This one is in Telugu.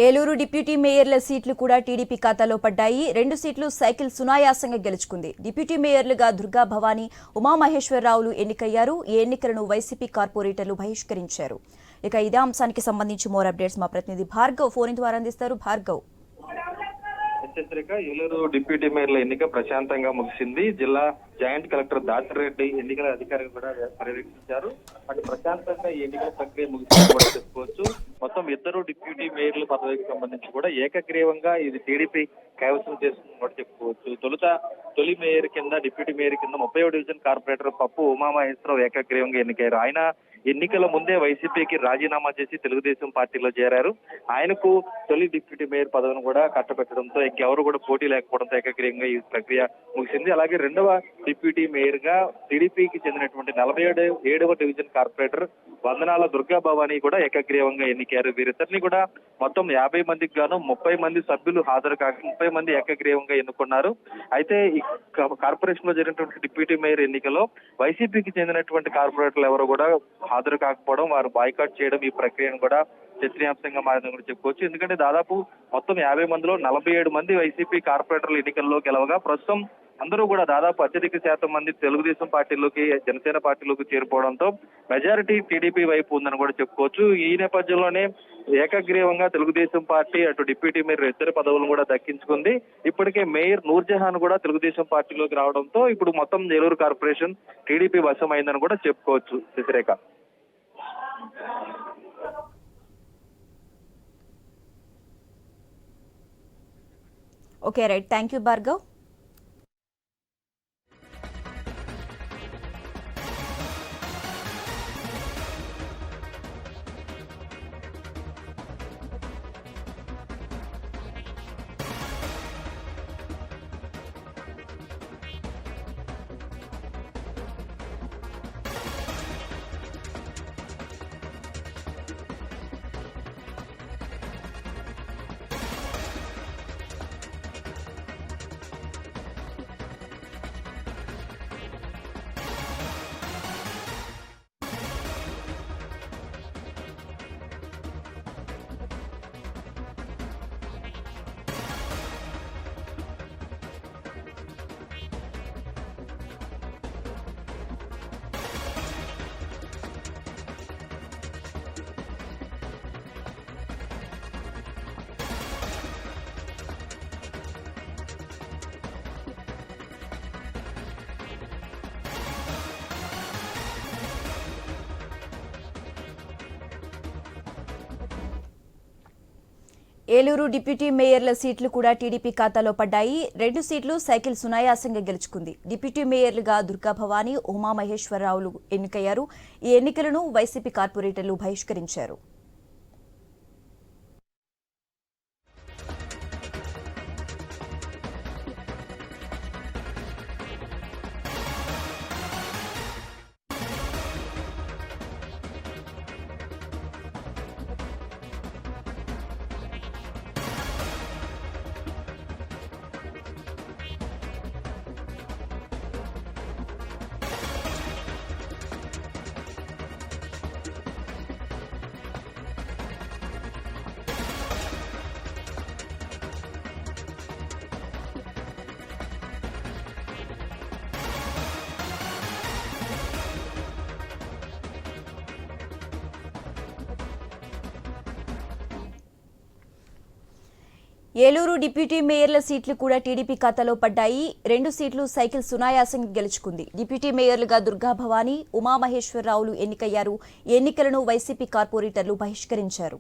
ఏలూరు డిప్యూటీ మేయర్ల సీట్లు కూడా టీడీపీ ఖాతాలో పడ్డాయి. 2 సీట్లు సైకిల్ సునాయాసంగా గెలుచుకుంది. డిప్యూటీ మేయర్లుగా దుర్గా భవానీ, ఉమామహేశ్వరరావులు ఎన్నికయ్యారు. ఈ ఎన్నికలను వైసీపీ కార్పొరేటర్లు బహిష్కరించారు. ఇక ఇదే అంశానికి సంబంధించి మోర్ అప్డేట్స్ మా ప్రతినిధి భార్గవ్ ఫోన్ ద్వారా అందిస్తారు. భార్గవ్, ఏలూరు డిప్యూటీ మేయర్ల ఎన్నిక ప్రశాంతంగా ముగిసింది. జిల్లా జాయింట్ కలెక్టర్ దాటిరెడ్డి ఎన్నికల అధికారులు కూడా పర్యవేక్షించారు. అటు ప్రశాంతంగా ఈ ఎన్నికల ప్రక్రియ ముగిసిందని కూడా చెప్పుకోవచ్చు. మొత్తం 2 డిప్యూటీ మేయర్ల పదవికి సంబంధించి కూడా ఏకగ్రీవంగా ఇది టీడీపీ కైవసం చేస్తుందని కూడా చెప్పుకోవచ్చు. తొలి మేయర్ కింద డిప్యూటీ మేయర్ కింద 30వ డివిజన్ కార్పొరేటర్ పప్పు ఉమామహేశ్వరరావు ఏకగ్రీవంగా ఎన్నికయ్యారు. ఆయన ఎన్నికల ముందే వైసీపీకి రాజీనామా చేసి తెలుగుదేశం పార్టీలో చేరారు. ఆయనకు తొలి డిప్యూటీ మేయర్ పదవిని కూడా కట్టబెట్టడంతో ఇంకెవరు కూడా పోటీ లేకపోవడంతో ఏకగ్రీవంగా ఈ ప్రక్రియ ముగిసింది. అలాగే 2వ డిప్యూటీ మేయర్ గా టీడీపీకి చెందినటువంటి 47వ డివిజన్ కార్పొరేటర్ వందనాల దుర్గా భవానీ కూడా ఏకగ్రీవంగా ఎన్నికారు. వీరిద్దరిని కూడా మొత్తం 50 మందికి గాను 30 మంది సభ్యులు హాజరు కాక 30 మంది ఏకగ్రీవంగా ఎన్నుకున్నారు. అయితే ఈ కార్పొరేషన్ లో జరిగినటువంటి డిప్యూటీ మేయర్ ఎన్నికలో వైసీపీకి చెందినటువంటి కార్పొరేటర్లు ఎవరు కూడా హాజరు కాకపోవడం, వారు బాయ్కాట్ చేయడం ఈ ప్రక్రియను కూడా చర్చనీయాంశంగా మారిందని కూడా చెప్పుకోవచ్చు. ఎందుకంటే దాదాపు మొత్తం 50 మందిలో 47 మంది వైసీపీ కార్పొరేటర్లు ఎన్నికల్లో గెలవగా ప్రస్తుతం అందరూ కూడా దాదాపు అత్యధిక శాతం మంది తెలుగుదేశం పార్టీలోకి, జనసేన పార్టీలోకి చేరిపోవడంతో మెజారిటీ టీడీపీ వైపు ఉందని కూడా చెప్పుకోవచ్చు. ఈ నేపథ్యంలోనే ఏకగ్రీవంగా తెలుగుదేశం పార్టీ అటు డిప్యూటీ మేయర్ 2 పదవులను కూడా దక్కించుకుంది. ఇప్పటికే మేయర్ నూర్జహాన్ కూడా తెలుగుదేశం పార్టీలోకి రావడంతో ఇప్పుడు మొత్తం ఏలూరు కార్పొరేషన్ టీడీపీ వశం అయిందని కూడా చెప్పుకోవచ్చు. Sasirekha. Okay, right. Thank you Bhargav. Eluru deputy మేయర్ల సీట్లు కూడా టీడీపీ ఖాతాలో పడ్డాయి. 2 సీట్లు సైకిల్ సునాయాసంగా గెలుచుకుంది. డిప్యూటీ మేయర్లుగా దుర్గా భవానీ, ఉమామహేశ్వరరావులు ఎన్నికయ్యారు. ఈ ఎన్నికలను వైసీపీ కార్పొరేటర్లు బహిష్కరించారు. ఏలూరు డిప్యూటీ మేయర్ల సీట్లు కూడా టీడీపీ ఖాతాలో పడ్డాయి. 2 సీట్లు సైకిల్ సునాయాసంగా గెలుచుకుంది. డిప్యూటీ మేయర్లుగా దుర్గా భవానీ, ఉమామహేశ్వరరావులు ఎన్నికయ్యారు. ఈ ఎన్నికలను వైసీపీ కార్పొరేటర్లు బహిష్కరించారు.